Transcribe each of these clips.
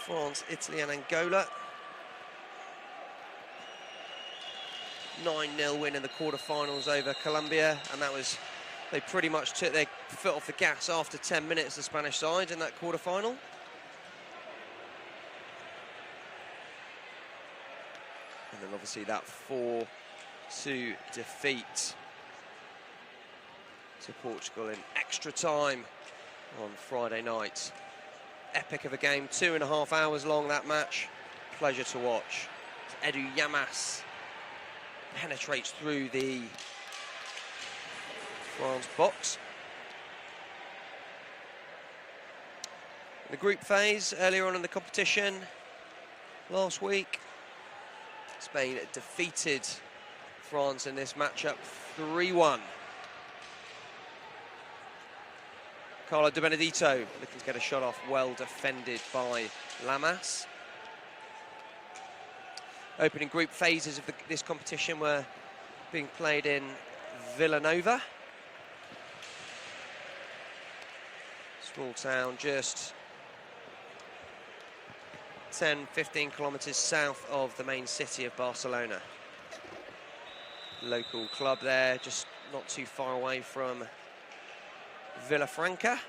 France, Italy and Angola. 9-0 win in the quarterfinals over Colombia, and that was, they pretty much took their foot off the gas after 10 minutes, the Spanish side, in that quarterfinal. And then obviously that 4-2 defeat to Portugal in extra time on Friday night. Epic of a game, 2.5 hours long, that match. Pleasure to watch. Edu Yamas penetrates through the France box. In the group phase, earlier on in the competition, last week, Spain defeated France in this matchup 3-1. Carlo Di Benedetto looking to get a shot off, well defended by Lamas. Opening group phases of this competition were being played in Villanova. Small town just 10-15 kilometres south of the main city of Barcelona. Local club there, just not too far away from Villafranca.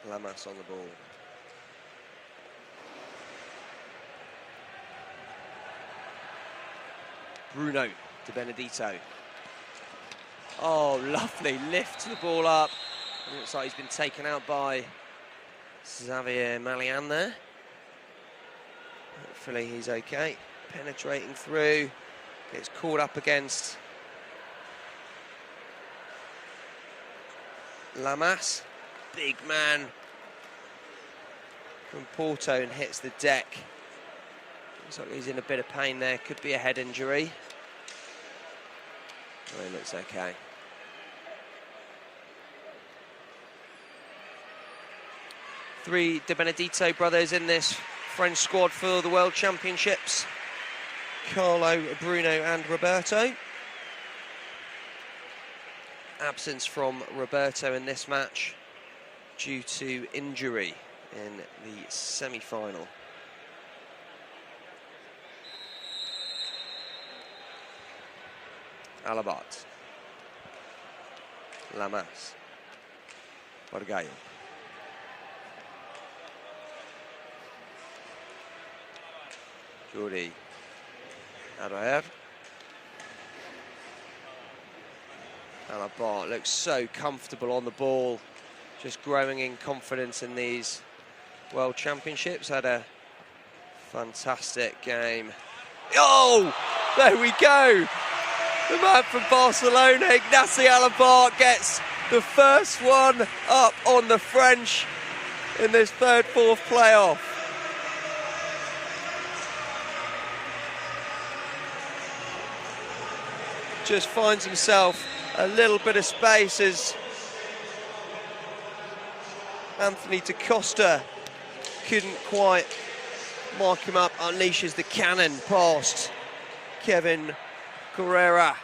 Lamas on the ball. Bruno Di Benedetto. Oh, lovely lift the ball up. It looks like he's been taken out by Xavier Malian there. Hopefully he's okay. Penetrating through. Gets caught up against Lamas. Big man from Porto and hits the deck. Looks like he's in a bit of pain there. Could be a head injury. Oh, he looks okay. Three Di Benedetto brothers in this French squad for the World Championships. Carlo, Bruno and Roberto. Absence from Roberto in this match due to injury in the semi-final. Alabat. Lamas. Borgallo. Jordi. Araer. Alabat looks so comfortable on the ball, just growing in confidence in these World Championships. Had a fantastic game. Oh, there we go. The man from Barcelona, Ignacy Alabat, gets the first one up on the French in this third-fourth playoff. Just finds himself a little bit of space as Anthony Da Costa couldn't quite mark him up, unleashes the cannon past Kevin Correa.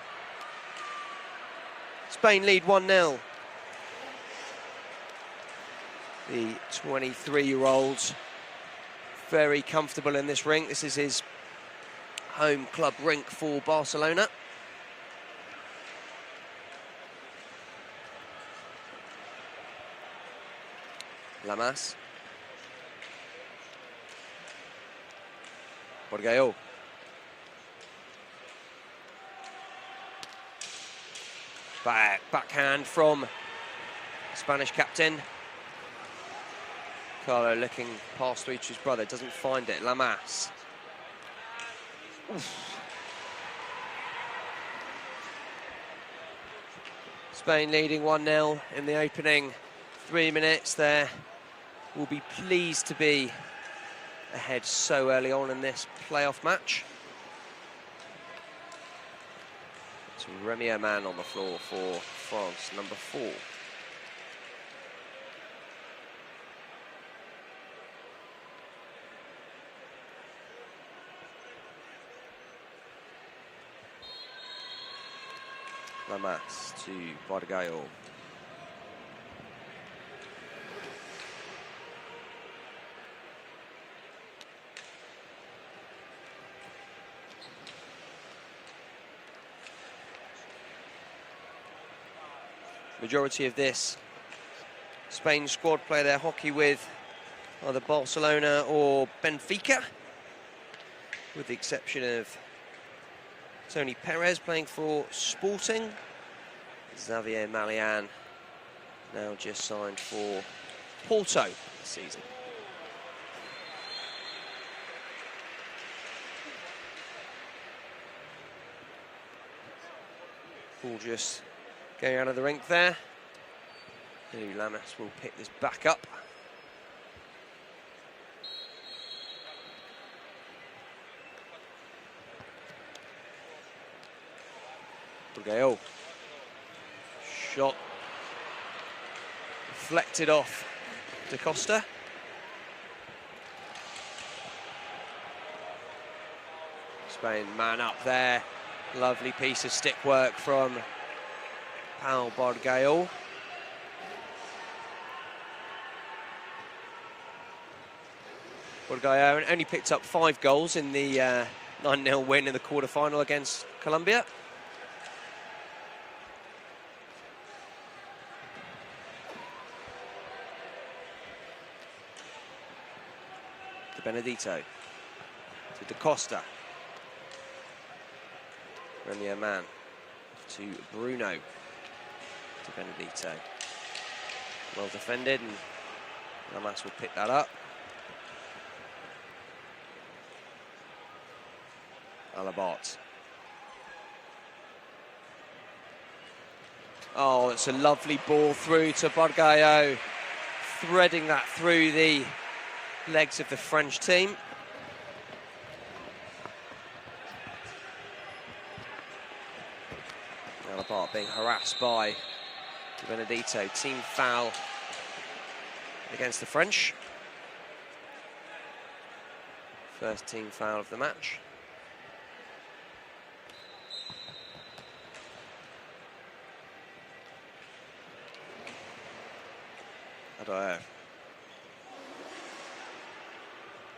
Spain lead 1-0. The 23-year-old very comfortable in this rink. This is his home club rink for Barcelona. Lamas. Borgallo. Backhand from Spanish captain. Carlo looking past through to his brother, doesn't find it. Lamas. Oof. Spain leading 1-0 in the opening 3 minutes there. Will be pleased to be ahead so early on in this playoff match. It's Remy Oman on the floor for France, number 4. Lamas to Bargail. Majority of this Spain squad play their hockey with either Barcelona or Benfica, with the exception of Tony Perez playing for Sporting. Xavier Malian now just signed for Porto this season. Ball just going out of the rink there. Lamas will pick this back up. Burgail. Shot. Deflected off Da Costa. Spain man up there. Lovely piece of stick work from Pau Bargail. Bargail only picked up 5 goals in the 9-0 win in the quarter-final against Colombia. To Benedito. To Da Costa. Remy Man. To Bruno. To Benedito. Well defended, and Lamas will pick that up. Alabart. Oh, it's a lovely ball through to Bargail, threading that through the legs of the French team. Alabart being harassed by Benedito. Team foul against the French. First team foul of the match.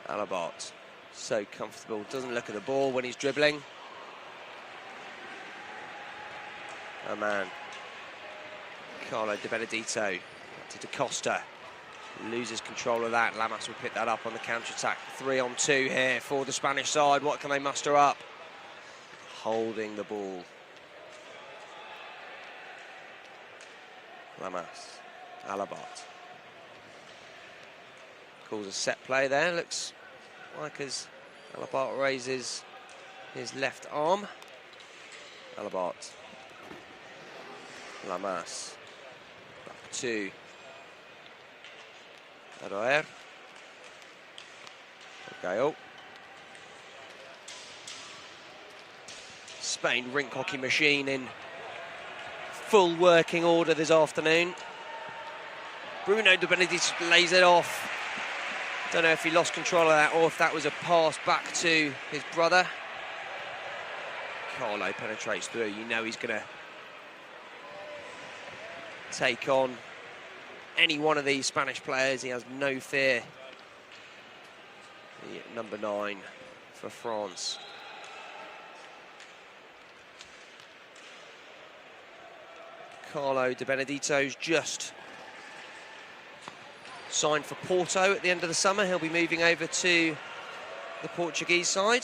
Alabart, so comfortable, doesn't look at the ball when he's dribbling. Oh man, Carlo Di Benedito to Da Costa, loses control of that. Lamas will pick that up on the counter-attack. 3-on-2 here for the Spanish side. What can they muster up? Holding the ball. Lamas, Alabart. Calls a set play there. Looks like as Alabart raises his left arm. Alabart. Lamas. Back to Aroer. Gael. Spain rink hockey machine in full working order this afternoon. Bruno Di Benedito lays it off. Don't know if he lost control of that or if that was a pass back to his brother. Carlo penetrates through. You know he's going to take on any one of these Spanish players. He has no fear. The number 9 for France. Carlo Di Benedito's just signed for Porto at the end of the summer. He'll be moving over to the Portuguese side.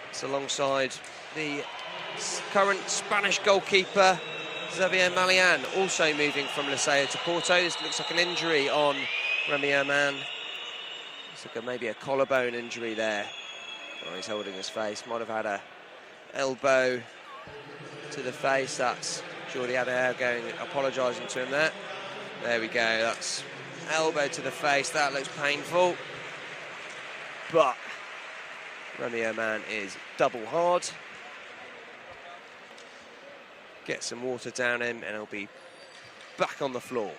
It's alongside the current Spanish goalkeeper, Xavier Malian, also moving from Liceo to Porto. This looks like an injury on Remy Man. Looks like maybe a collarbone injury there. Oh, he's holding his face. Might have had a elbow to the face. That's Jordi Adair going, apologising to him there. There we go, that's elbow to the face. That looks painful. But Remy Man is double hard. Get some water down him and he'll be back on the floor.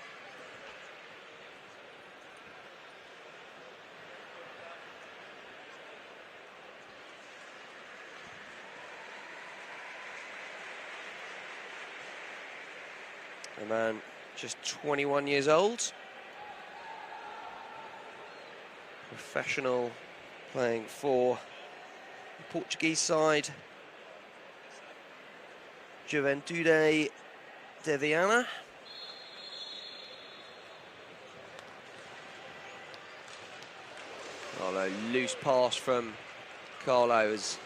A man just 21 years old. Professional, playing for the Portuguese side. Juventude de Viana. Oh, a loose pass from Carlo is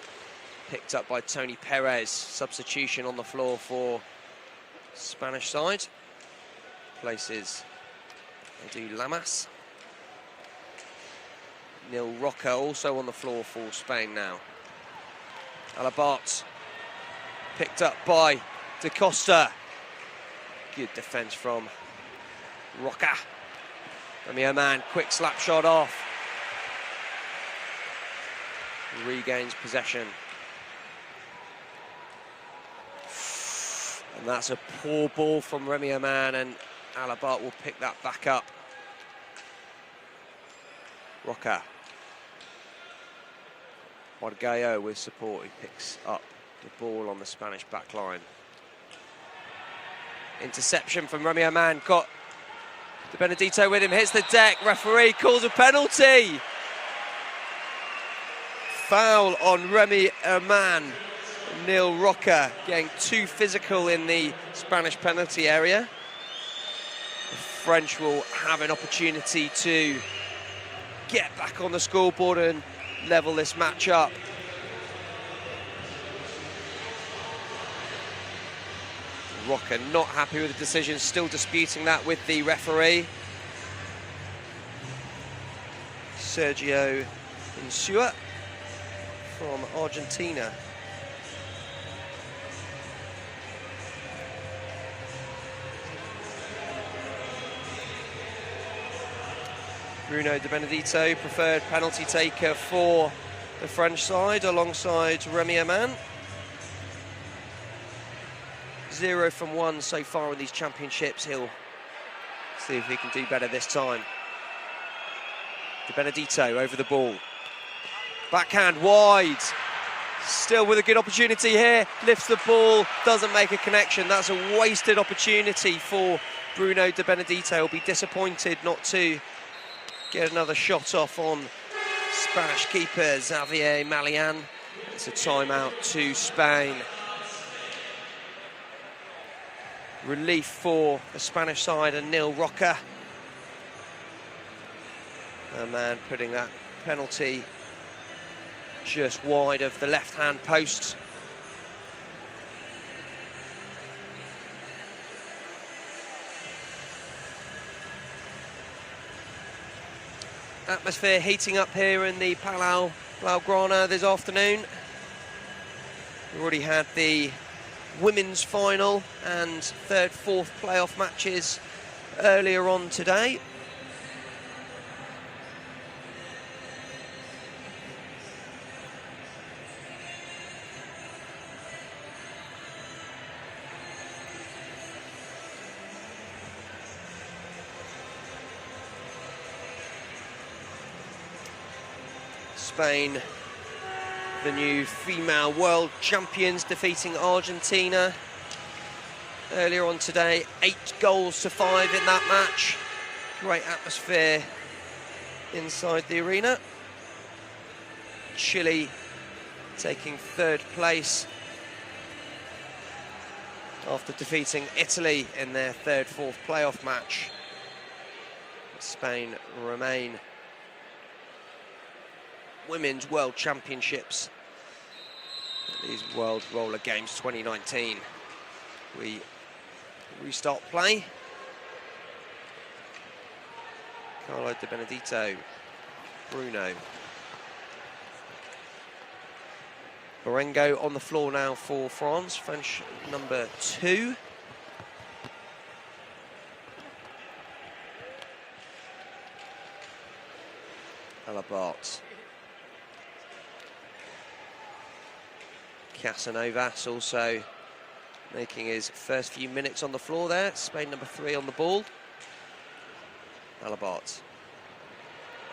picked up by Tony Perez. Substitution on the floor for Spanish side. Places Edu Lamas. Nil Roca also on the floor for Spain now. Alabart picked up by Da Costa. Good defence from Roca. Remy Oman, quick slap shot off. Regains possession. And that's a poor ball from Remy Oman, and Alabart will pick that back up. Roca. Margallo with support, he picks up the ball on the Spanish backline. Interception from Remy Oman, got De Benedito with him, hits the deck, referee calls a penalty. Foul on Remy Oman. Nil Roca getting too physical in the Spanish penalty area. The French will have an opportunity to get back on the scoreboard and level this match up. Roca not happy with the decision, still disputing that with the referee. Sergio Insua from Argentina. Bruno De Benedito, preferred penalty taker for the French side, alongside Remy Oman. 0 from 1 so far in these championships. He'll see if he can do better this time. De Benedito over the ball. Backhand wide. Still with a good opportunity here. Lifts the ball, doesn't make a connection. That's a wasted opportunity for Bruno De Benedito. He'll be disappointed not to get another shot off on Spanish keeper Xavier Malian. It's a timeout to Spain. Relief for the Spanish side and Nil Roca. A man putting that penalty just wide of the left-hand post. Atmosphere heating up here in the Palau Blaugrana this afternoon. We've already had the women's final and third, fourth playoff matches earlier on today. Spain, the new female world champions, defeating Argentina earlier on today. 8 goals to 5 in that match. Great atmosphere inside the arena. Chile taking 3rd place after defeating Italy in their 3rd, 4th playoff match. Spain remain Women's World Championships, these World Roller Games 2019. We restart play. Carlo De Benedito, Bruno. Berengo on the floor now for France, French number 2. Alabart. Casanovas also making his first few minutes on the floor there. Spain number 3 on the ball. Alabart.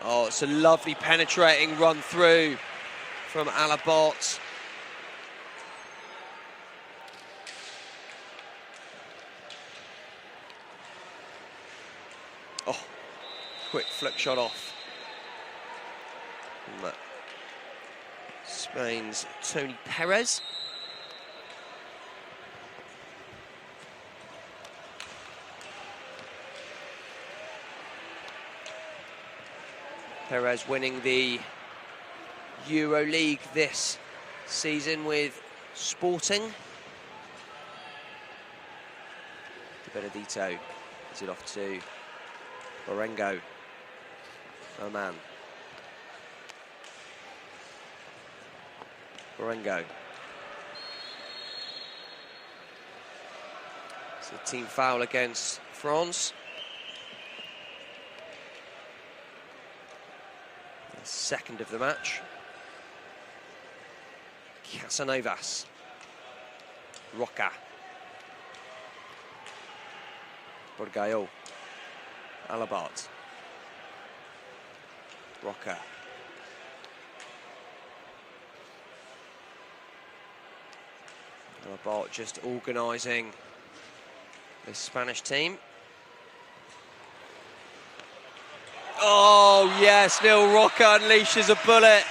Oh, it's a lovely penetrating run through from Alabart. Oh, quick flick shot off. And Spain's Tony Perez. Perez winning the EuroLeague this season with Sporting. Benedito is it off to Borengo. Oh man. Borengo. It's a team foul against France. The second of the match. Casanovas. Roca. Borgaio. Alabart. Roca. Alabart just organising this Spanish team. Oh yes, Neil Roca unleashes a bullet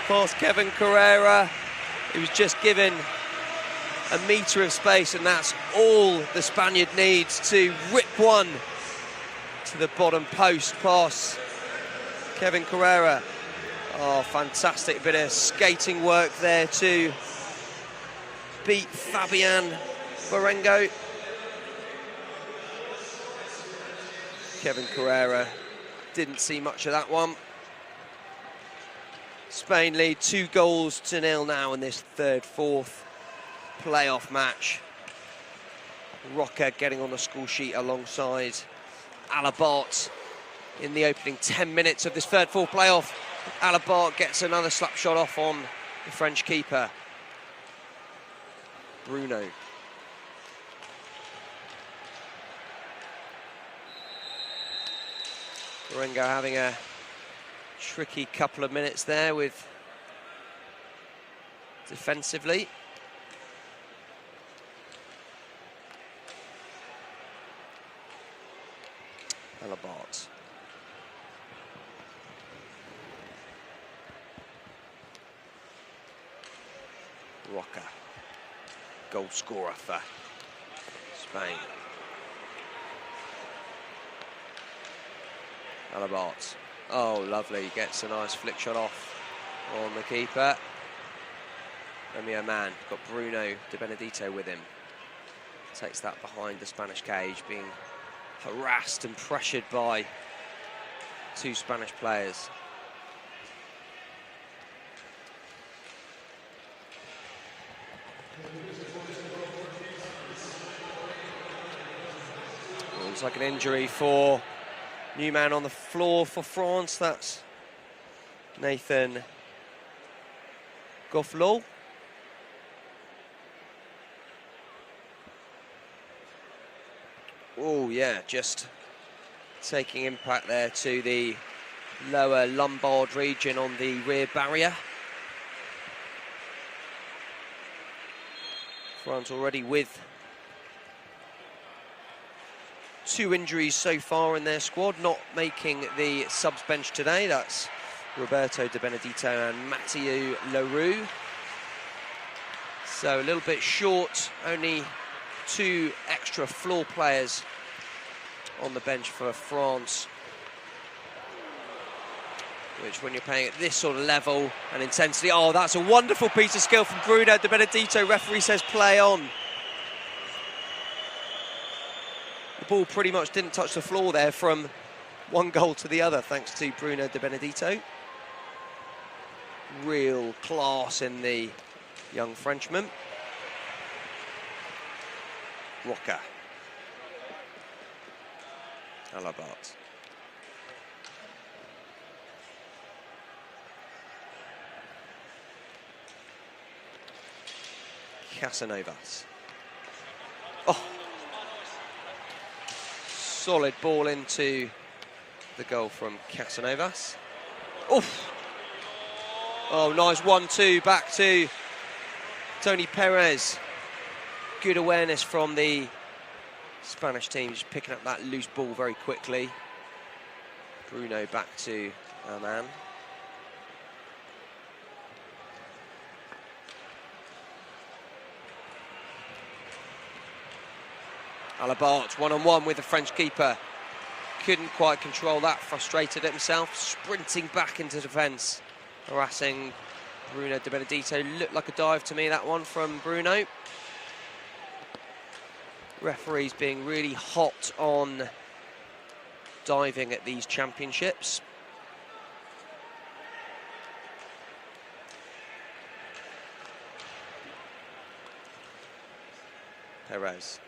past Kevin Carrera. He was just given a metre of space, and that's all the Spaniard needs to rip one to the bottom post past Kevin Carrera. Oh, fantastic bit of skating work there to beat Fabian Borengo. Kevin Carrera didn't see much of that one. Spain lead 2-0 now in this fourth playoff match. Roca getting on the score sheet alongside Alabart in the opening 10 minutes of this fourth playoff. Alabart gets another slap shot off on the French keeper, Bruno. Borengo having a tricky couple of minutes there with defensively. Alabart. Roca, goal scorer for Spain. Alabart. Oh, lovely. Gets a nice flick shot off on the keeper. Romeo Man. Got Bruno de Benedito with him. Takes that behind the Spanish cage, being harassed and pressured by two Spanish players. Looks like an injury for new man on the floor for France. That's Nathan Gofflow. Oh yeah, just taking impact there to the lower Lombard region on the rear barrier. France already with 2 injuries so far in their squad, not making the subs bench today. That's Roberto de Benedito and Mathieu Leroux. So a little bit short, only 2 extra floor players on the bench for France, which when you're playing at this sort of level and intensity, oh, that's a wonderful piece of skill from Bruno de Benedito. Referee says play on. The ball pretty much didn't touch the floor there from one goal to the other, thanks to Bruno de Benedito. Real class in the young Frenchman. Roca. Alabart. Casanovas. Oh! Solid ball into the goal from Casanovas. Oof! Oh, nice 1-2 back to Tony Perez. Good awareness from the Spanish team just picking up that loose ball very quickly. Bruno back to our man. Alabart, one-on-one with the French keeper. Couldn't quite control that, frustrated at himself, sprinting back into defence, harassing Bruno Di Benedetto. Looked like a dive to me, that one from Bruno. Referees being really hot on diving at these championships. Perez.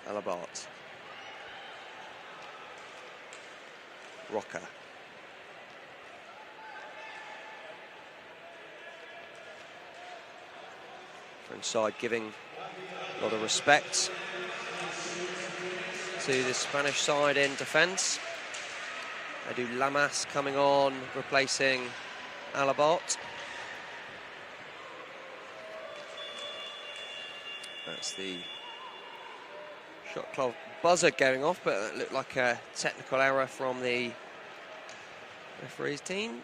Alabart. Roca. French side giving a lot of respect to the Spanish side in defence. Edu Lamas coming on, replacing Alabart. That's the shot clock buzzer going off, but it looked like a technical error from the referee's team.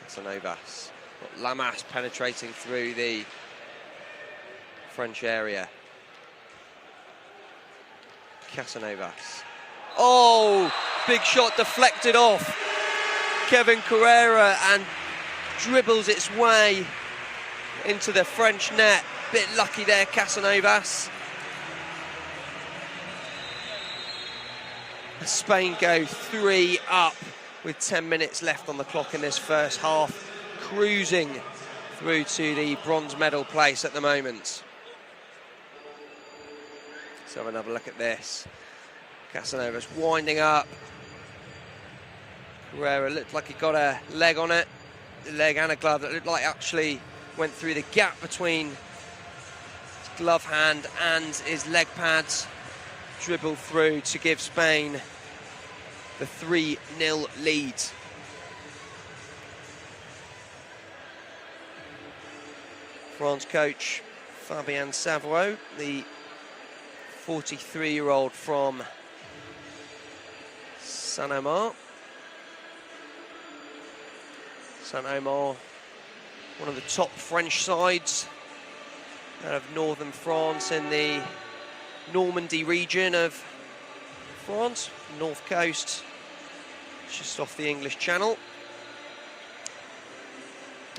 Casanovas. Got Lamas penetrating through the French area. Casanovas. Oh, big shot deflected off Kevin Carrera and dribbles its way into the French net. Bit lucky there, Casanovas. Spain go 3 up with 10 minutes left on the clock in this first half, cruising through to the bronze medal place at the moment. Let's have another look at this. Casanovas winding up. Carrera looked like he got a leg on it. The leg and a glove that looked like actually went through the gap between his glove hand and his leg pads. Dribbled through to give Spain the 3-0 lead. France coach Fabien Savreau, the 43-year-old from Saint-Omer. Saint-Omer, one of the top French sides out of northern France in the Normandy region of France, north coast, just off the English Channel.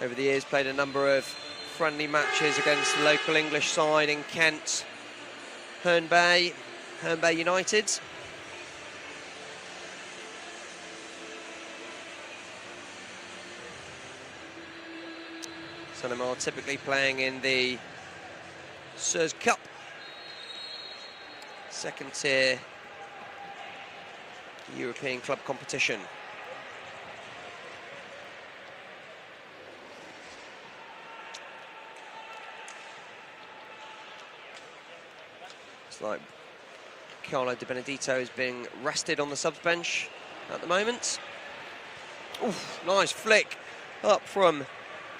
Over the years played a number of friendly matches against the local English side in Kent, Herne Bay United. Saint-Omer typically playing in the Suez Cup, second tier European club competition. It's like Carlo Di Benedetto is being rested on the subs bench at the moment. Oof, nice flick up from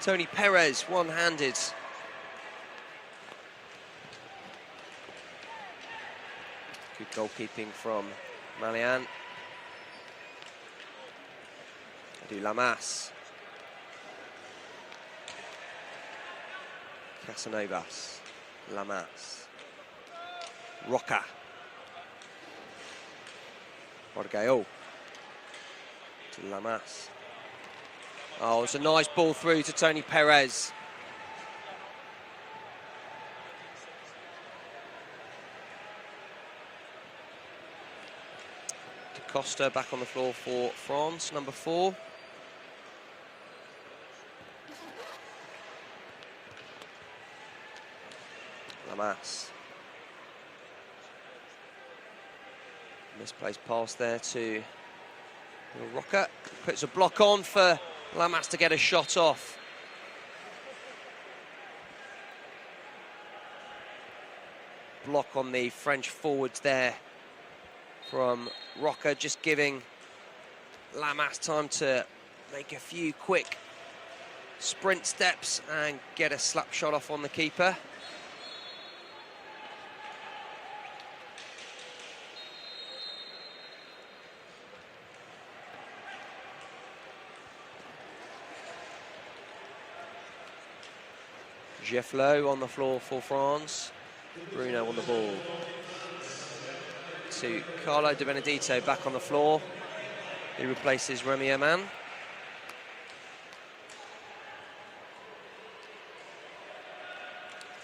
Tony Perez, one-handed. Good goalkeeping from Malian. Edu Lamas. Casanovas. Lamas. Roca. Borgao. To Lamas. Oh, it's a nice ball through to Tony Perez. Costa back on the floor for France, number 4. Lamas. Misplaced pass there to Roca. Puts a block on for Lamas to get a shot off. Block on the French forwards there from Roca, just giving Lamas time to make a few quick sprint steps and get a slap shot off on the keeper. Jefflo on the floor for France. Bruno on the ball. To Carlo Di Benedetto back on the floor. He replaces Remy Aman.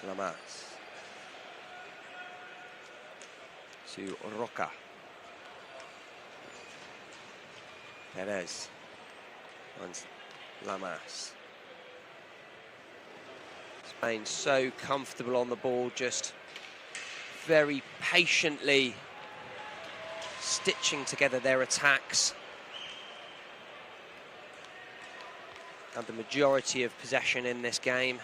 Lamas. To Roca. Perez. And Lamas. Spain so comfortable on the ball, just very patiently stitching together their attacks. And the majority of possession in this game.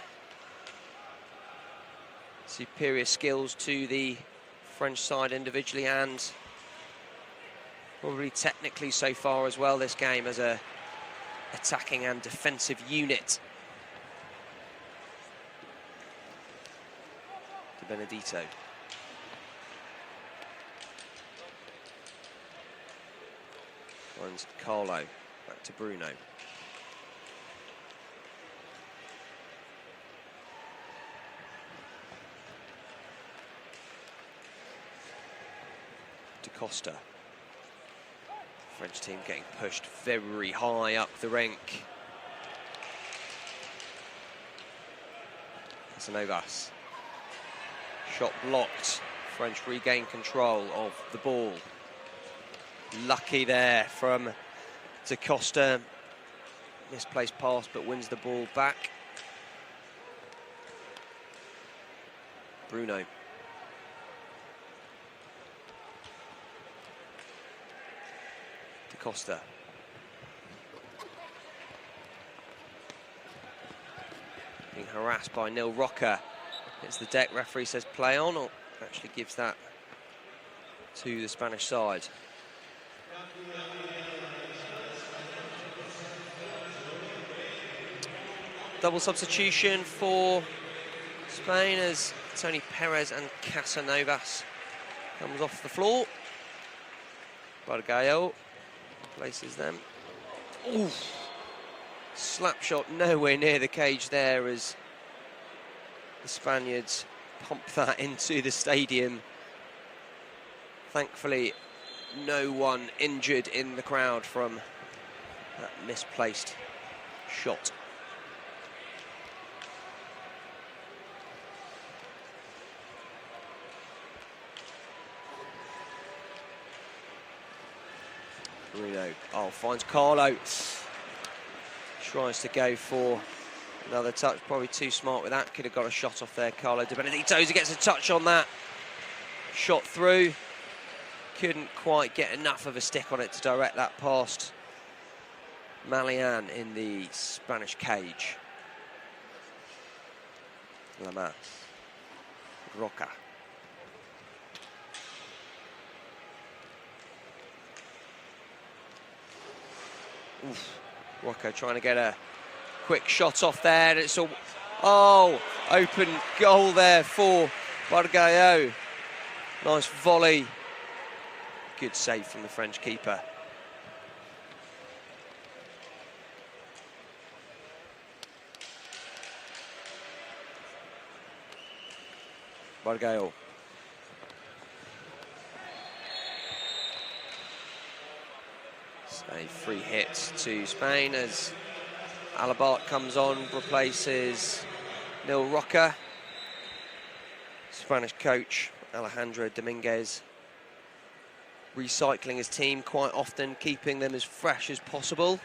Superior skills to the French side individually and probably technically so far as well, this game as a attacking and defensive unit. De Benedetto. Runs Carlo, back to Bruno. De Costa. French team getting pushed very high up the rink. Casanovas. Shot blocked. French regain control of the ball. Lucky there from De Costa. Misplaced pass, but wins the ball back. Bruno. De Costa. Being harassed by Neil Rocker. It's the deck, referee says play on, or actually gives that to the Spanish side. Double substitution for Spain as Tony Perez and Casanovas comes off the floor. Bargallo places them. Ooh. Slap shot nowhere near the cage there as the Spaniards pump that into the stadium. Thankfully, no one injured in the crowd from that misplaced shot. Bruno, finds Carlo. Tries to go for another touch, probably too smart with that. Could have got a shot off there. Carlo Di Benedetto, he gets a touch on that. Shot through. Couldn't quite get enough of a stick on it to direct that past Malian in the Spanish cage. Lamas. Roca. Oof. Rocco trying to get a quick shot off there, and it's open goal there for Bargallo. Nice volley. Good save from the French keeper. Bargallo. A free hit to Spain as Alabart comes on, replaces Neil Rocker. Spanish coach Alejandro Dominguez recycling his team quite often, keeping them as fresh as possible.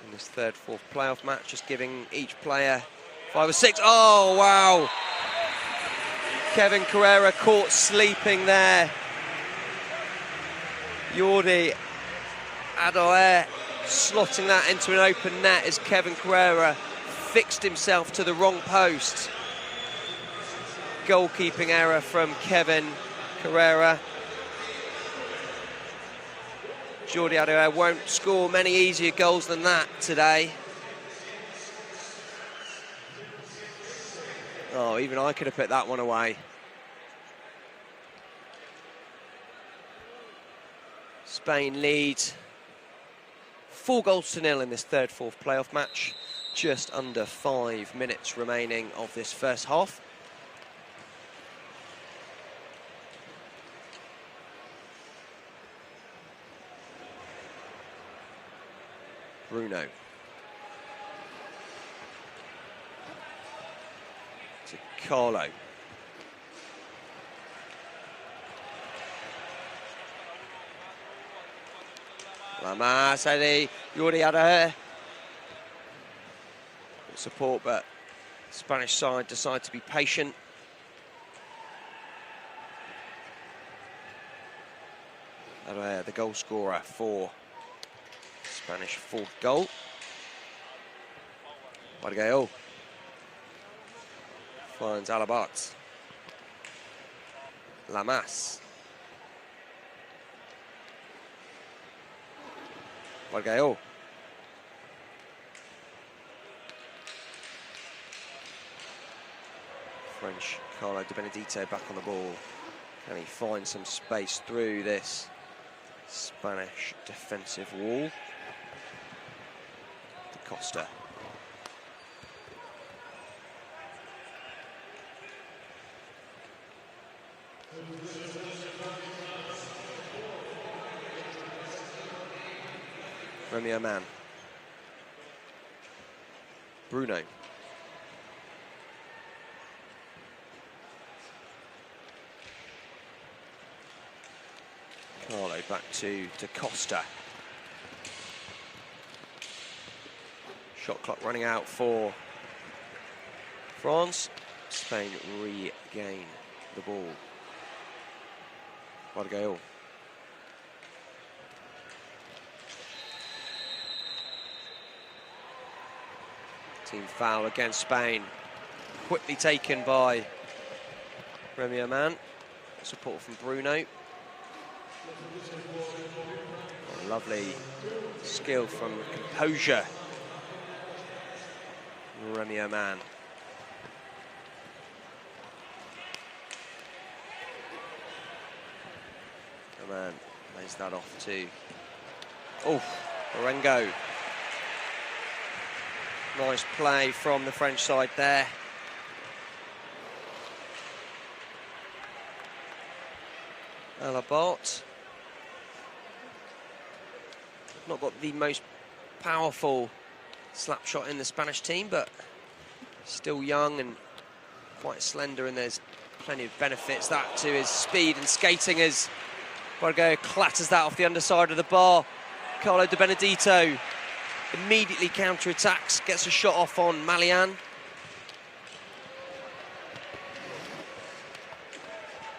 In this third, fourth playoff match, just giving each player 5 or 6. Oh, wow! Kevin Carrera caught sleeping there. Jordi Adoer slotting that into an open net as Kevin Carrera fixed himself to the wrong post. Goalkeeping error from Kevin Carrera. Jordi won't score many easier goals than that today. Oh, even I could have put that one away. Spain leads 4-0 in this third-fourth playoff match. Just under 5 minutes remaining of this first half. Bruno. To Carlo. Lamas, Eddie, Jordi Ada. Support, but Spanish side decide to be patient. Ada, the goal scorer for Spanish fourth goal. Barguil finds Alabat. Lamas. Barguil. French Carlo De Benedito back on the ball. Can he find some space through this Spanish defensive wall? Da Costa. Romeo Man. Bruno. Carlo back to Da Costa. Shot clock running out for France. Spain regain the ball. Barguil. Team foul against Spain. Quickly taken by Romeo Man. Support from Bruno. Oh, lovely skill from composure. Romeo Man. Man lays that off too. Oh, Marengo. Nice play from the French side there. Alabat. Not got the most powerful slap shot in the Spanish team, but still young and quite slender, and there's plenty of benefits that to his speed and skating as Barguil clatters that off the underside of the bar. Carlo De Benedito immediately counter-attacks, gets a shot off on Malian.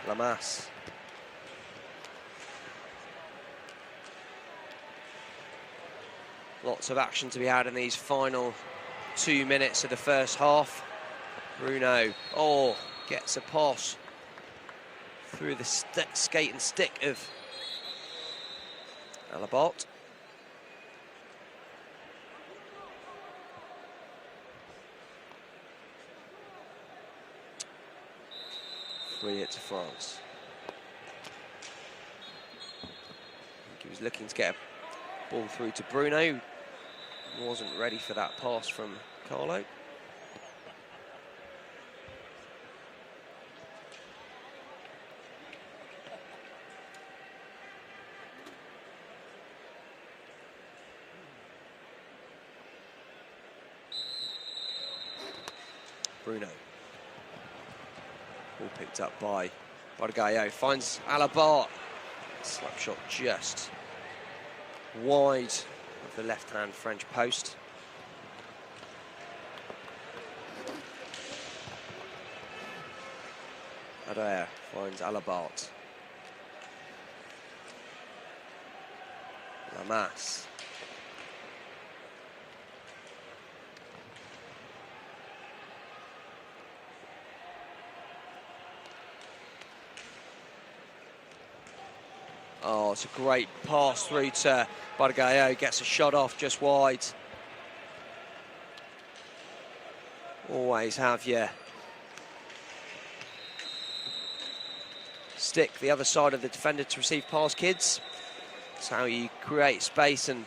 Lamas. Lots of action to be had in these final 2 minutes of the first half. Bruno, oh, gets a pass through the skate and stick of Alabat. Free it to France. He was looking to get a ball through to Bruno. Wasn't ready for that pass from Carlo. Bruno. Ball picked up by Barguil. Finds Alabat. Slap shot just wide of the left-hand French post. Adair finds Alabat. Lamas. Oh, it's a great pass through to Bargallo, gets a shot off just wide. Always have your stick the other side of the defender to receive pass, kids. That's how you create space and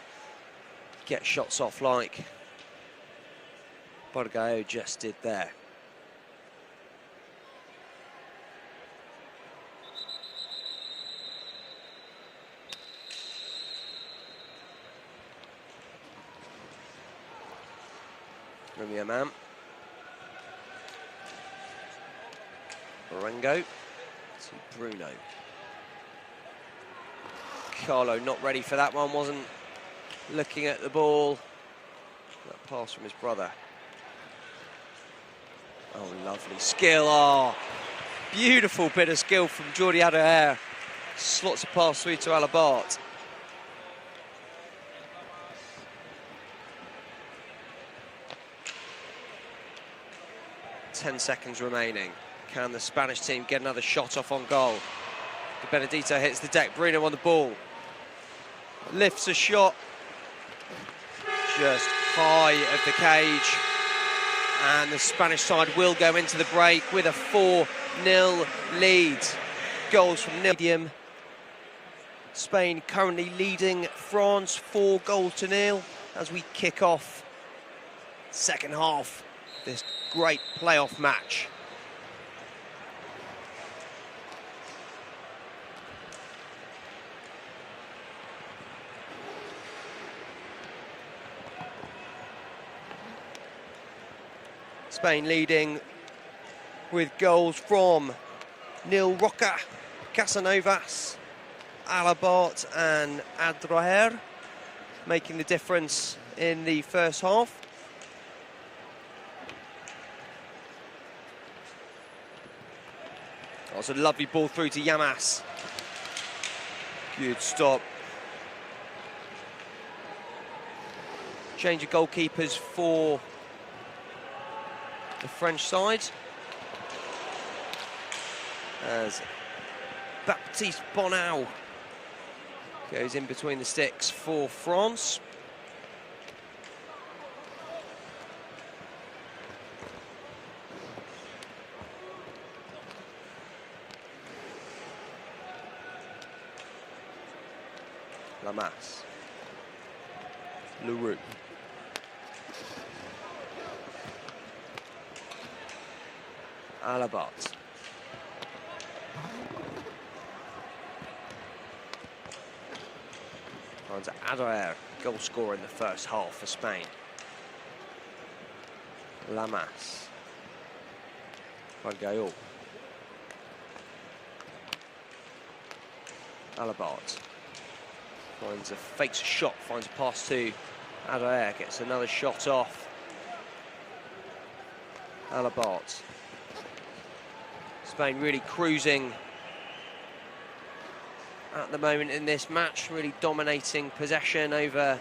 get shots off like Bargallo just did there. Romeo man. Marengo to Bruno. Carlo not ready for that one, wasn't looking at the ball. That pass from his brother. Oh, lovely skill. Oh, beautiful bit of skill from Jordi Adair. Slots a pass through to Alabart. Ten seconds remaining. Can the Spanish team get another shot off on goal? De Benedito hits the deck. Bruno on the ball. Lifts a shot. Just high of the cage. And the Spanish side will go into the break with a 4-0 lead. Goals from Medium. Spain currently leading France 4-0 as we kick off second half this great playoff match. Spain leading with goals from Nil Roca, Casanovas, Alabart and Adraher, making the difference in the first half. That was a lovely ball through to Llamas. Good stop. Change of goalkeepers for the French side, as Baptiste Bonau goes in between the sticks for France. Lamas, Leroux. Alabart. Finds Adair, goal scorer in the first half for Spain. Lamas. Bargallo. Alabart. Fakes a shot, finds a pass to Adair, gets another shot off. Alabart. Spain really cruising at the moment in this match, really dominating possession over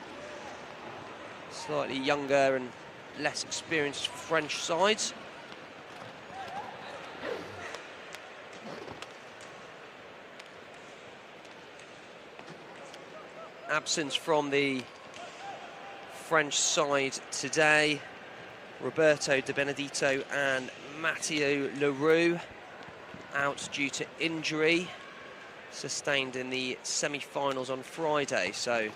slightly younger and less experienced French sides. Absence from the French side today. Roberto De Benedito and Matteo Leroux out due to injury sustained in the semi-finals on Friday, so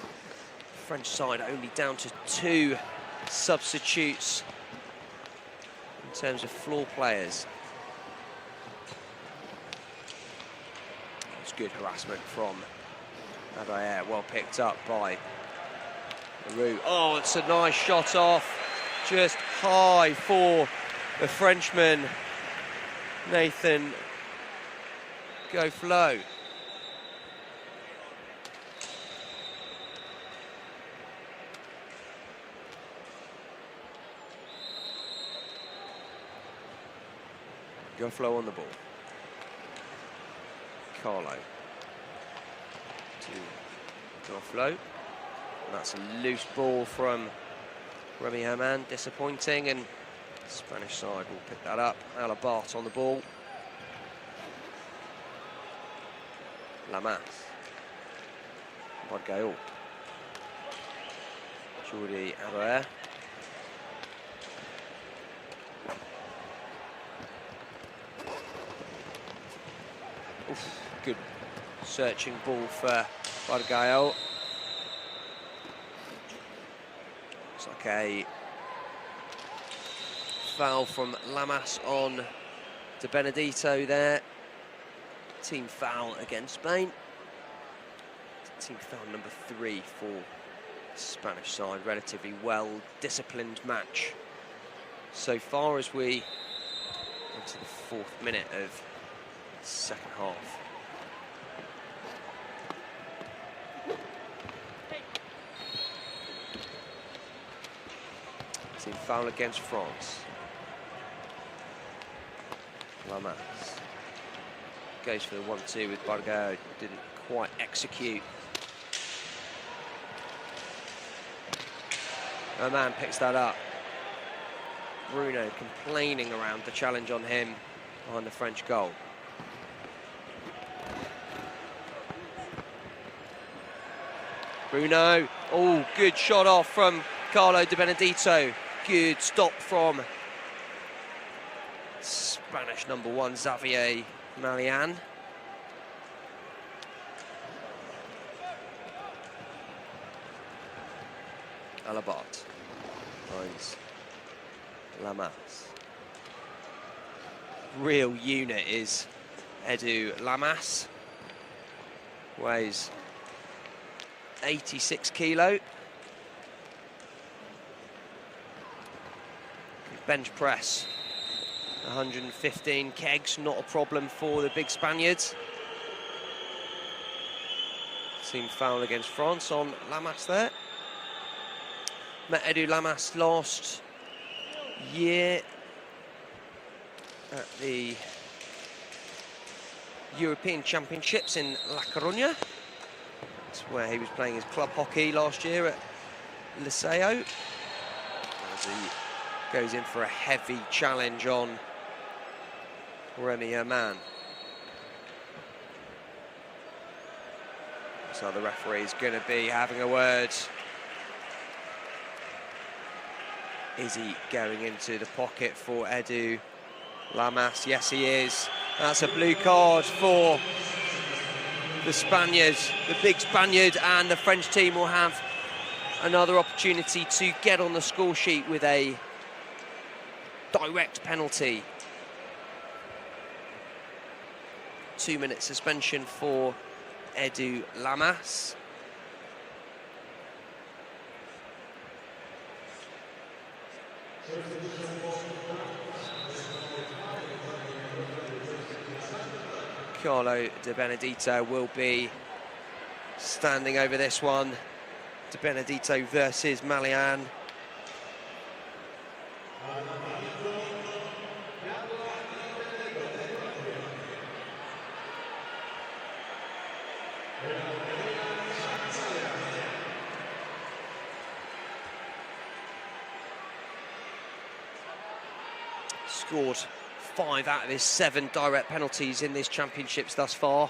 French side only down to 2 substitutes in terms of floor players. It's good harassment from Adair, well picked up by Leroux. Oh, it's a nice shot off, just high for the Frenchman, Nathan Goflo. Goflo on the ball. Carlo to Goflo. And that's a loose ball from Remy Herman, disappointing, and the Spanish side will pick that up. Alabart on the ball. Lamas. Portugal. Julho agora. Good searching ball for Portugal. It's like a foul from Lamas on De Benedito there. Team foul against Spain. Team foul number 3 for the Spanish side. Relatively well-disciplined match so far as we into the 4th minute of the second half. Team foul against France. Lamas goes for the 1-2 with Portugal, didn't quite execute. A man picks that up. Bruno complaining around the challenge on him behind the French goal. Bruno, oh, good shot off from Carlo De Benedito. Good stop from Spanish number 1, Xavier Malian. Alabat finds Lamas. Real unit is Edu Lamas. Weighs 86 kilo. Bench press 115 kegs, not a problem for the big Spaniards. Team foul against France on Lamas there. Met Edu Lamas last year at the European Championships in La Coruña. That's where he was playing his club hockey last year at Liceo. As he goes in for a heavy challenge on Remy Herman. So the referee's going to be having a word. Is he going into the pocket for Edu Lamas? Yes, he is. That's a blue card for the Spaniard, the big Spaniard, and the French team will have another opportunity to get on the score sheet with a direct penalty. 2-minute suspension for Edu Lamas. Carlo De Benedito will be standing over this one. De Benedito versus Malian. Scored 5 out of his 7 direct penalties in this championships thus far.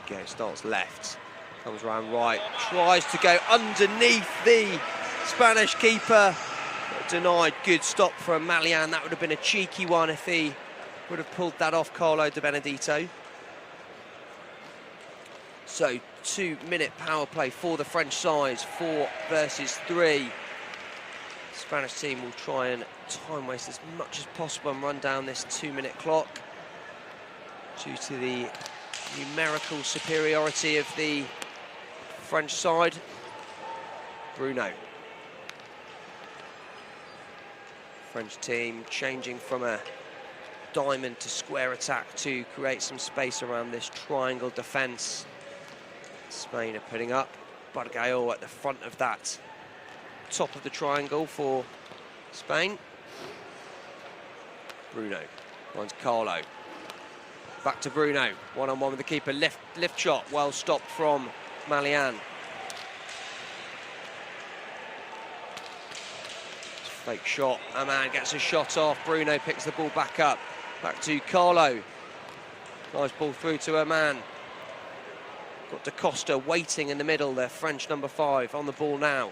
Again, starts left, comes round right, tries to go underneath the Spanish keeper, but denied. Good stop from Malian. That would have been a cheeky one if he would have pulled that off Carlo De Benedito. So 2-minute power play for the French side, 4 versus 3. Spanish team will try and time waste as much as possible and run down this 2-minute clock due to the numerical superiority of the French side. Bruno. French team changing from a diamond to square attack to create some space around this triangle defence. Spain are putting up Portugal at the front of that top of the triangle for Spain. Bruno finds Carlo. Back to Bruno, one-on-one with the keeper, lift shot, well stopped from Malian. Fake shot, a man gets a shot off, Bruno picks the ball back up. Back to Carlo. Nice ball through to a man. Got Da Costa waiting in the middle, their French number 5 on the ball now.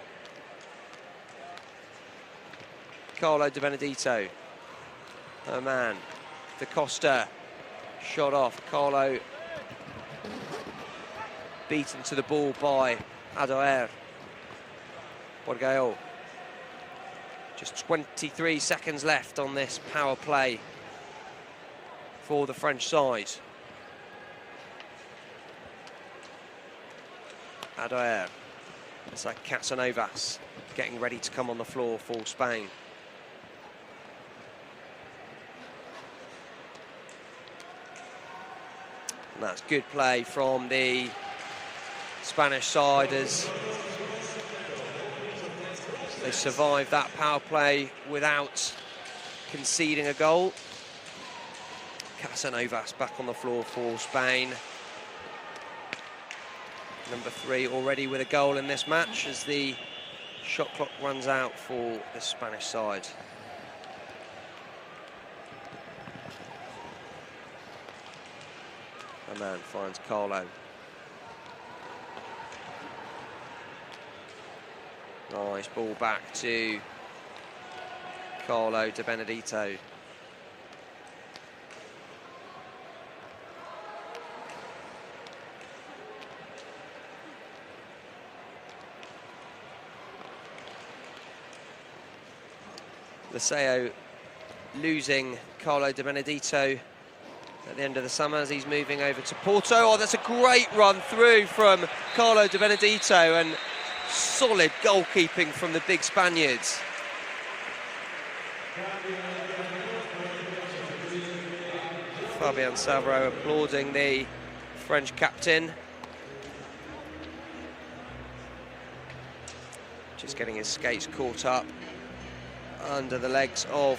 Carlo Di Benedetto, her man. Da Costa, shot off. Carlo beaten to the ball by Adoer. Borgao. Just 23 seconds left on this power play for the French side. Adoer. It's like Casanovas getting ready to come on the floor for Spain. And that's good play from the Spanish side as they survived that power play without conceding a goal. Casanovas back on the floor for Spain. Number 3 already with a goal in this match as the shot clock runs out for the Spanish side. A man finds Carlo. Nice ball back to Carlo Di Benedetto. Liceo losing Carlo Di Benedetto at the end of the summer as he's moving over to Porto. Oh, that's a great run through from Carlo Di Benedetto and solid goalkeeping from the big Spaniards. Fabian Savro applauding the French captain. Just getting his skates caught up under the legs of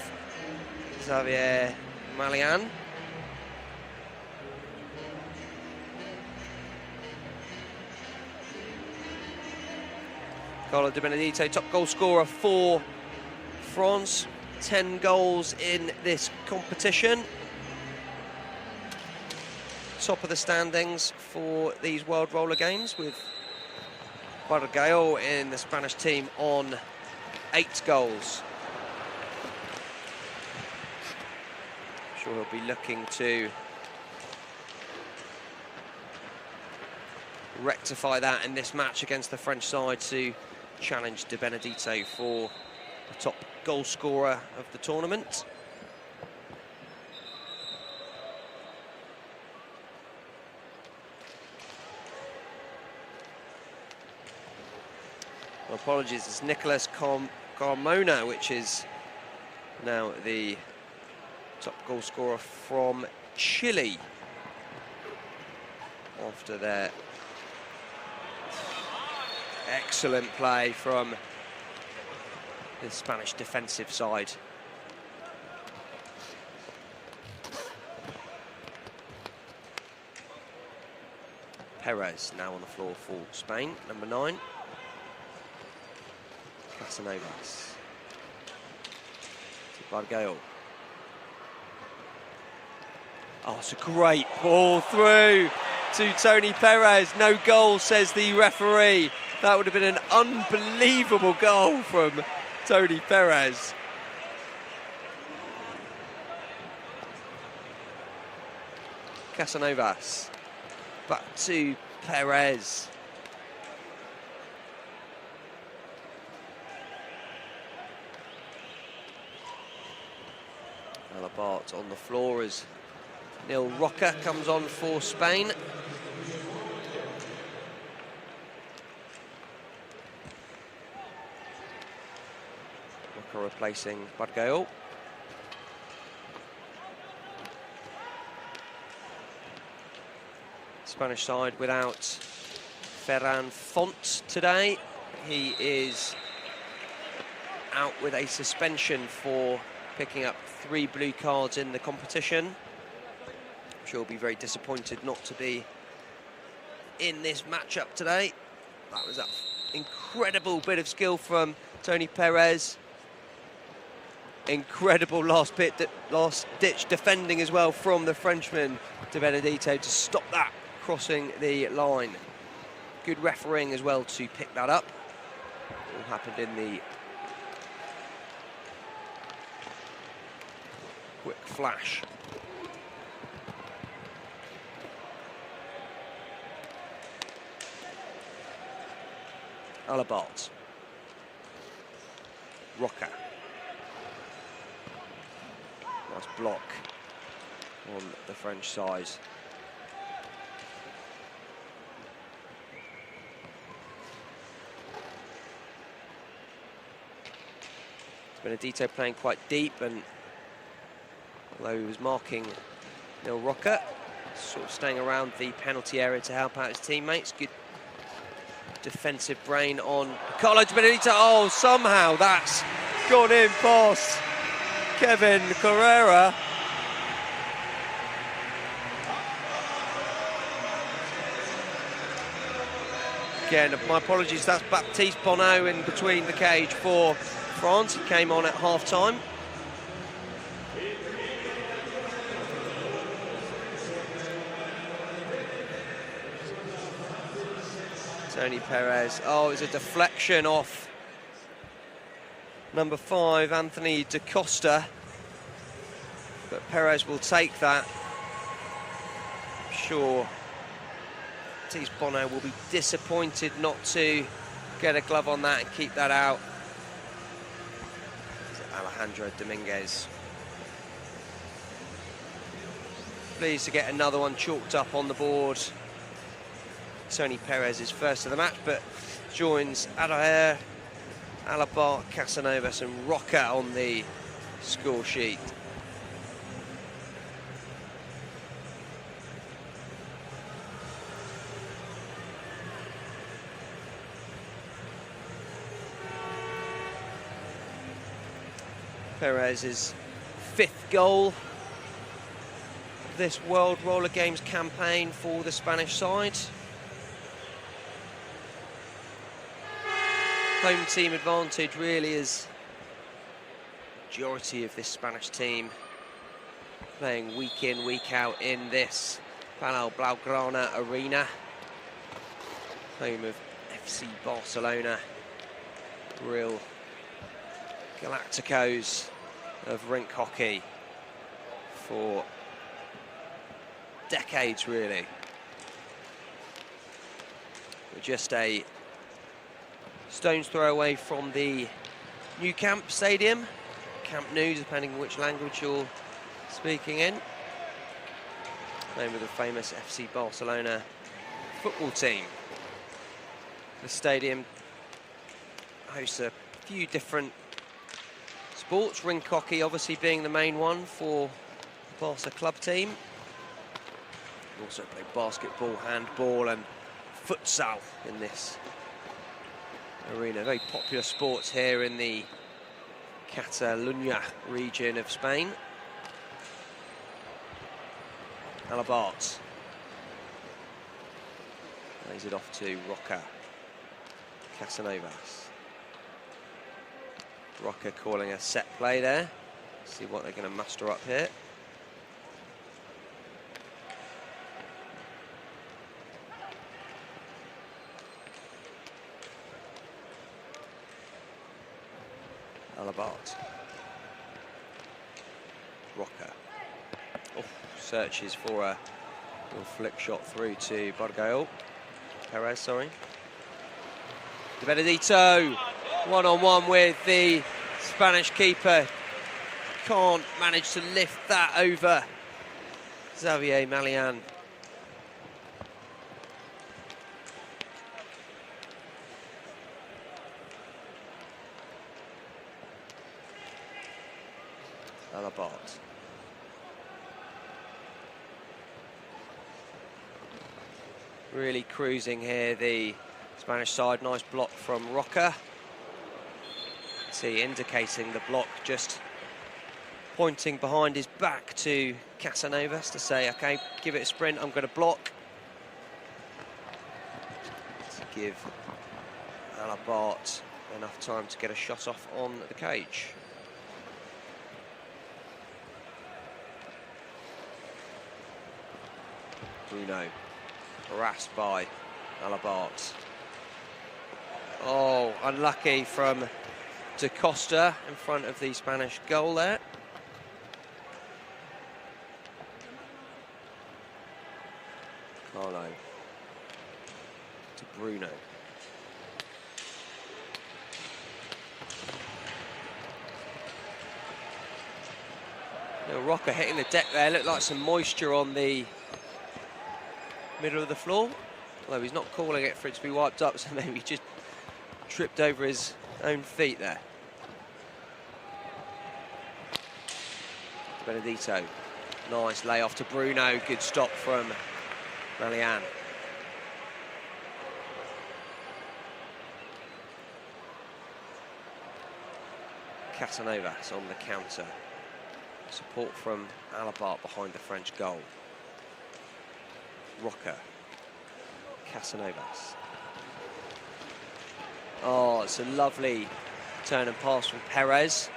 Xavier Malian. Carlo Di Benedetto, top goal scorer for France. 10 goals in this competition. Top of the standings for these World Roller Games with Borgao in the Spanish team on 8 goals. I'm sure he'll be looking to rectify that in this match against the French side to challenge Di Benedetto for the top goal scorer of the tournament. Well, apologies, it's Nicolas Carmona, which is now the top goal scorer from Chile after their excellent play from the Spanish defensive side. Perez now on the floor for Spain, number 9. Casanovas. To Borgao. Oh, it's a great ball through to Tony Perez. No goal, says the referee. That would have been an unbelievable goal from Tony Perez. Casanovas. Back to Perez. Alabart on the floor as Neil Roca comes on for Spain. Roca replacing Borgao. Spanish side without Ferran Font today. He is out with a suspension for picking up 3 blue cards in the competition. I'm sure he'll be very disappointed not to be in this matchup today. That was an incredible bit of skill from Tony Perez. Incredible last-ditch defending as well from the Frenchman Di Benedetto to stop that crossing the line. good refereeing as well to pick that up. All happened in the quick flash. Alabart. Rocker. Nice block on the French side. Benedito playing quite deep, and although he was marking Neil Rocker, sort of staying around the penalty area to help out his teammates. Good defensive brain on Carlos Benedito. Oh, somehow that's gone in past Kevin Carrera. Again, my apologies, that's Baptiste Bonneau in between the cage for France. He came on at half-time. Tony Perez. Oh, it's a deflection off number 5, Anthony Da Costa. But Perez will take that. I'm sure Baptiste Bonneau will be disappointed not to get a glove on that and keep that out. Alejandro Dominguez. Pleased to get another one chalked up on the board. Tony Perez is first of the match, but joins Adair, Alabart, Casanovas and Roca on the score sheet. Perez's 5th goal of this World Roller Games campaign for the Spanish side. Home team advantage really is the majority of this Spanish team playing week in, week out in this Palau Blaugrana arena. Home of FC Barcelona, real Galacticos of rink hockey for decades, really. We're just a stone's throw away from the Nou Camp Stadium, Camp Nou, depending on which language you're speaking in. Home of the famous FC Barcelona football team. The stadium hosts a few different sports, rink hockey obviously being the main one for the Barca club team. We also play basketball, handball and futsal in this arena. Very popular sports here in the Catalunya region of Spain. Alabart lays it off to Roca. Casanovas. Roca calling a set play there. See what they're going to muster up here. Alabart. Roca. Oh, searches for a little flick shot through to Bargail. Perez, sorry. De Benedito, one-on-one with the Spanish keeper. Can't manage to lift that over Xavier Malian. Alabart. Really cruising here, the Spanish side. Nice block from Roca. See, indicating the block, just pointing behind his back to Casanovas to say, okay, give it a sprint, I'm going to block. To give Alabart enough time to get a shot off on the cage. Bruno, harassed by Alabart. Oh, unlucky from Da Costa in front of the Spanish goal there. Carlo to Bruno. Little rocker hitting the deck there. Looked like some moisture on the middle of the floor. Although he's not calling it for it to be wiped up, so maybe he just tripped over his own feet there. Benedito. Nice layoff to Bruno. Good stop from Malian. Casanovas on the counter. Support from Alabart behind the French goal. Rocker. Casanovas. Oh, it's a lovely turn and pass from Perez.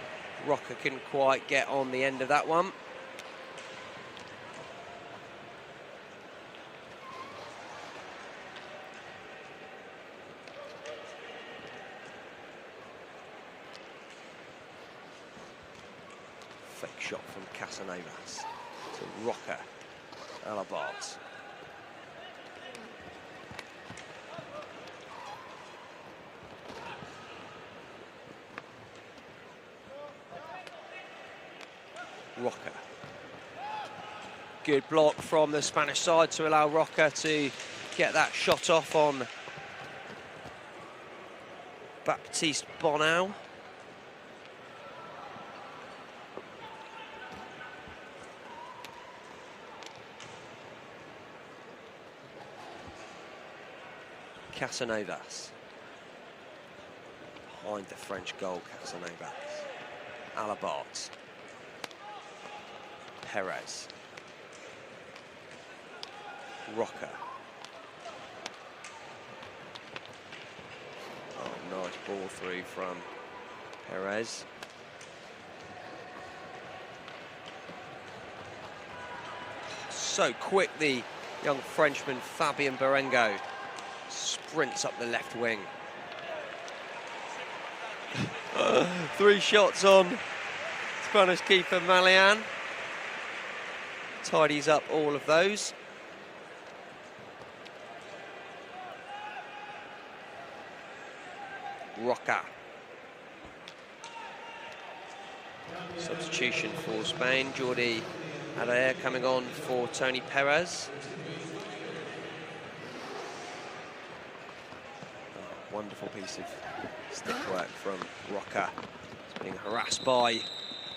Rocker couldn't quite get on the end of that one. Fake shot from Casanovas to Rocker. Alabart. Rocker. Good block from the Spanish side to allow Rocker to get that shot off on Baptiste Bonau. Casanovas. Behind the French goal, Casanovas. Alabart. Perez. Rocker. Oh, nice ball through from Perez. So quick, the young Frenchman Fabien Berengo sprints up the left wing. 3 shots on Spanish keeper Malian. Tidies up all of those. Roca. Substitution for Spain. Jordi Adair coming on for Tony Perez. Oh, wonderful piece of stick work from Roca. He's being harassed by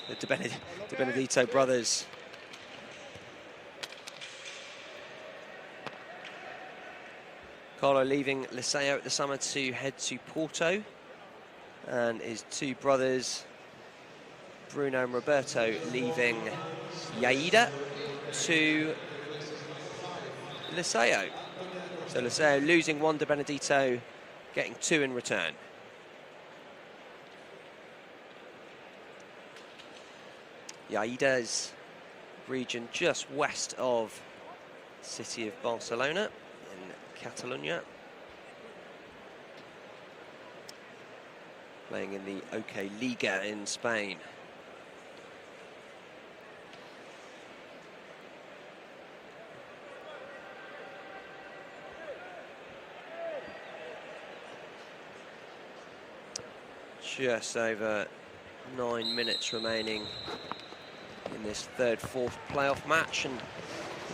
the De Benedito brothers. Carlo leaving Liceo at the summer to head to Porto, and his 2 brothers, Bruno and Roberto, leaving Lleida to Liceo. So Liceo losing 1 De Benedito, getting 2 in return. Lleida's region just west of the city of Barcelona in Catalonia. Playing in the OK Liga in Spain. Just over 9 minutes remaining in this 3rd, 4th playoff match, and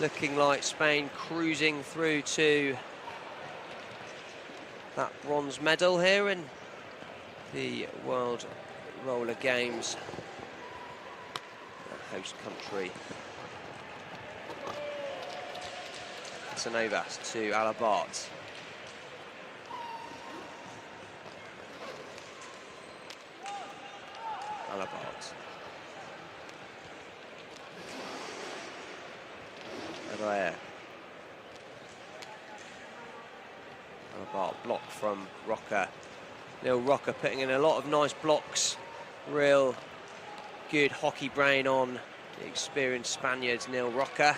looking like Spain cruising through to that bronze medal here in the World Roller Games, the host country. Casanovas to Alabart. Alabart. Adair. Alabart block from Rocker. Neil Rocker putting in a lot of nice blocks. Real good hockey brain on the experienced Spaniards, Neil Rocker.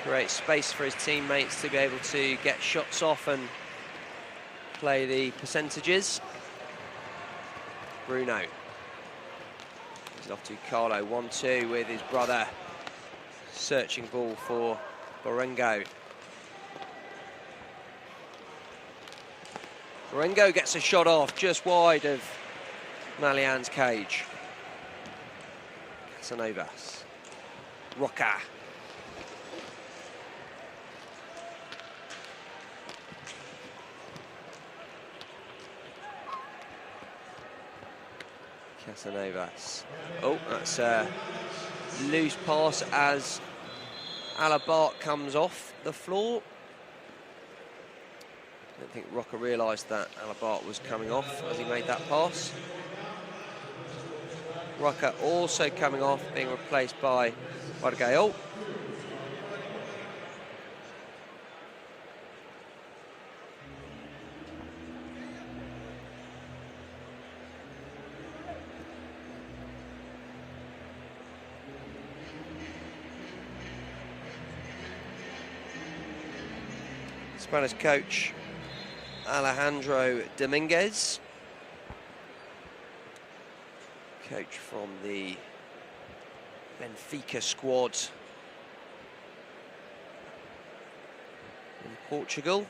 create space for his teammates to be able to get shots off and play the percentages. Bruno. He's off to Carlo, 1-2 with his brother. Searching ball for Borengo. Borengo gets a shot off just wide of Malian's cage. Casanovas. Roca. Casanovas. Oh, that's a loose pass as Alabart comes off the floor. I don't think Roca realised that Alabart was coming off as he made that pass. Roca also coming off, being replaced by Bargael. Spanish coach Alejandro Dominguez, coach from the Benfica squad in Portugal,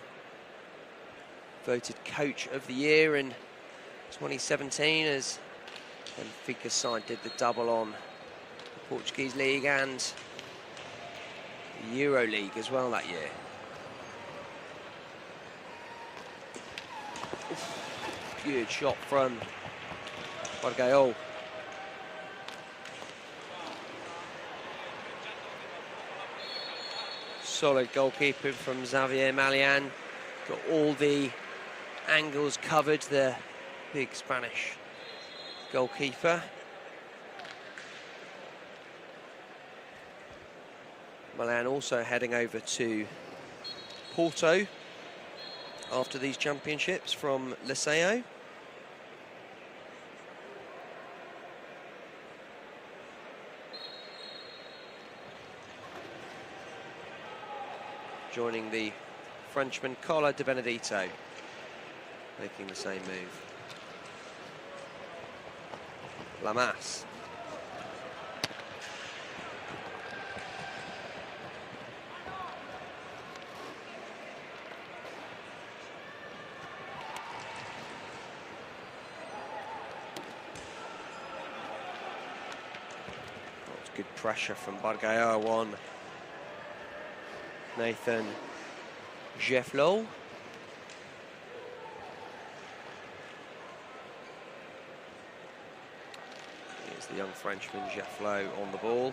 voted coach of the year in 2017 as Benfica's side did the double on the Portuguese league and the Euro League as well that year. Good shot from Bargael. Solid goalkeeping from Xavier Malian. Got all the angles covered, the big Spanish goalkeeper. Malian also heading over to Porto after these championships from Liceo. Joining the Frenchman Carlo Di Benedetto, making the same move. Lamas. Good pressure from Bargael on Nathan Jefflo. Here's the young Frenchman Jefflo on the ball.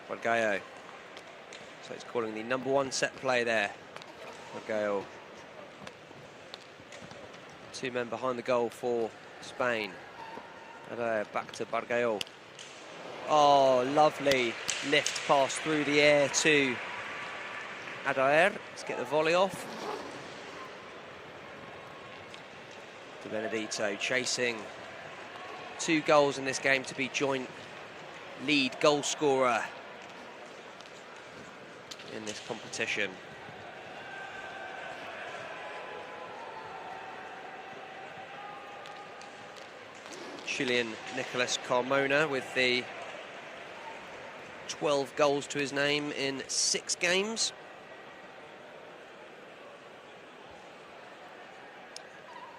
Bargael. So he's calling the #1 set play there. Bargael. Two men behind the goal for Spain. And back to Bargael. Oh, lovely lift pass through the air to Adair. Let's get the volley off. Di Benedetto chasing 2 goals in this game to be joint lead goal scorer in this competition. Chilean Nicolas Carmona with the 12 goals to his name in 6 games.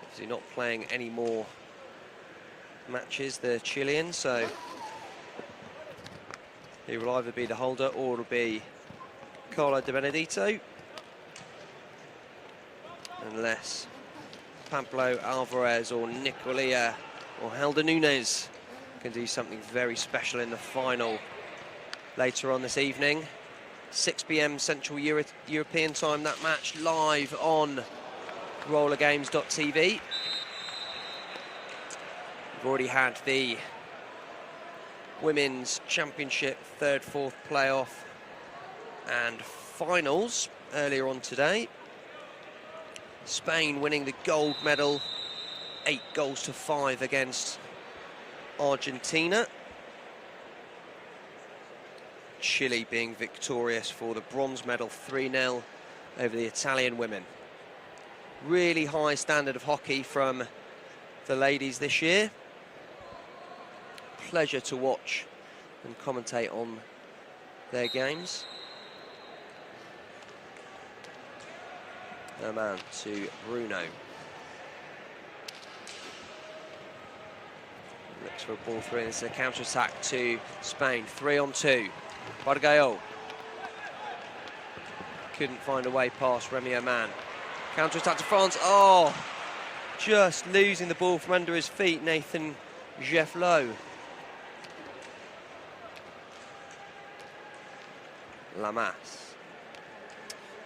Obviously not playing any more matches, the Chilean, so he will either be the holder or it'll be Carlo Di Benedetto, unless Pablo Alvarez or Nicolia or Helder Nunes can do something very special in the final later on this evening. 6 p.m. Central European time, that match live on rollergames.tv. We've already had the Women's Championship 3rd, 4th playoff and finals earlier on today. Spain winning the gold medal 8-5 against Argentina. Chile being victorious for the bronze medal 3-0 over the Italian women. Really high standard of hockey from the ladies this year. Pleasure to watch and commentate on their games. No man to Bruno. Looks for a ball through, and it's a counter-attack to Spain. 3-on-2. Bargayol. Couldn't find a way past Remy Oman. Counter-attack to France. Oh! Just losing the ball from under his feet, Nathan Jefflow. Lamas.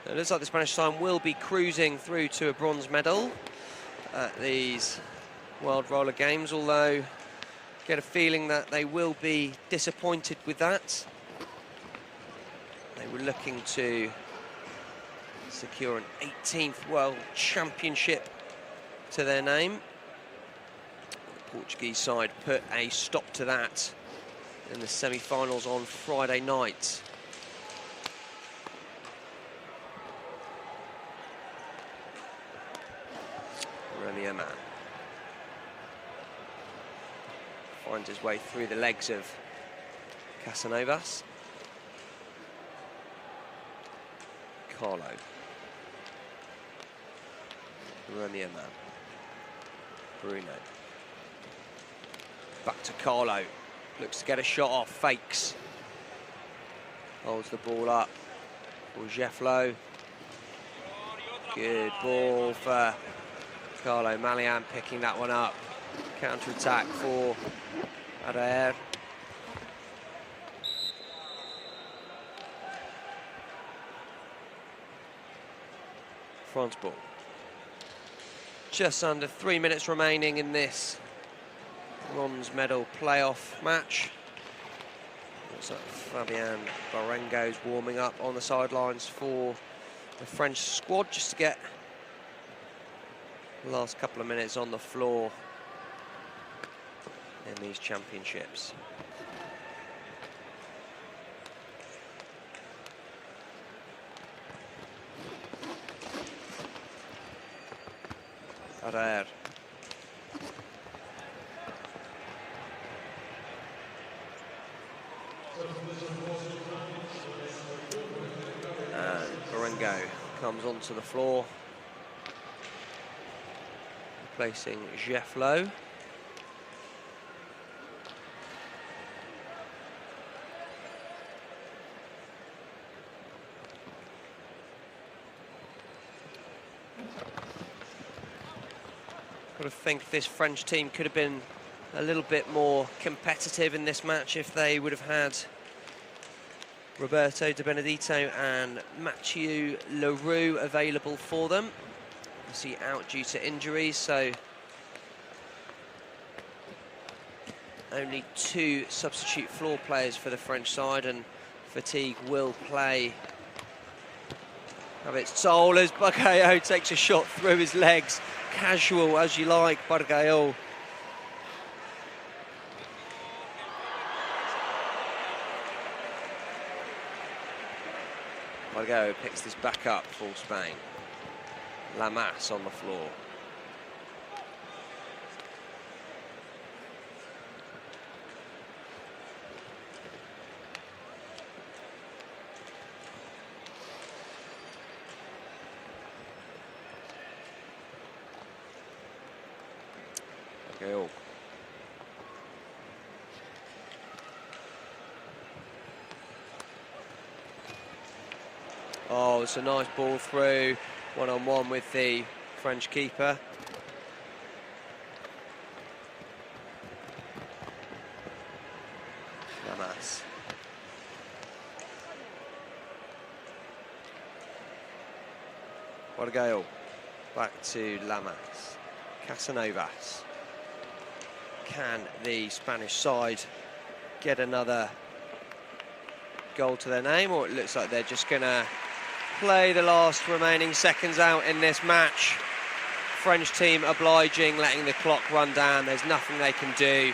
It looks like the Spanish side will be cruising through to a bronze medal at these World Roller Games, although get a feeling that they will be disappointed with that. They were looking to secure an 18th World Championship to their name. The Portuguese side put a stop to that in the semi-finals on Friday night. Remy Oman finds his way through the legs of Casanovas. Carlo. Remy Oman. Bruno. Back to Carlo. Looks to get a shot off, fakes. Holds the ball up for Jefflow. Good ball for Carlo. Malian picking that one up. Counter-attack for Adair. France ball. Just under 3 minutes remaining in this bronze medal playoff match. Looks like Fabien Barengo's warming up on the sidelines for the French squad just to get the last couple of minutes on the floor in these championships. Adair. And Barengo comes onto the floor, replacing Jefflow. I think this French team could have been a little bit more competitive in this match if they would have had Roberto De Benedetto and Mathieu Leroux available for them. Obviously out due to injuries, so only 2 substitute floor players for the French side, and fatigue will have its toll as Bargayol takes a shot through his legs. Casual as you like, Bargayol. Bargayol picks this back up for Spain. Lamas on the floor. Bargayol. Oh, it's a nice ball through, one-on-one with the French keeper. Lamas. Bargayol. Back to Lamas. Casanovas. Can the Spanish side get another goal to their name, or it looks like they're just going to play the last remaining seconds out in this match? French team obliging, letting the clock run down. There's nothing they can do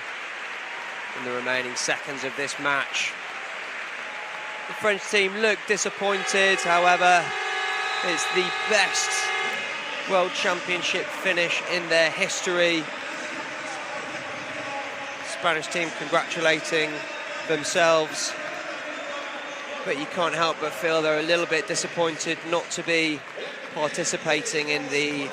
in the remaining seconds of this match. The French team look disappointed, however, it's the best World Championship finish in their history. Spanish team congratulating themselves, but you can't help but feel they're a little bit disappointed not to be participating in the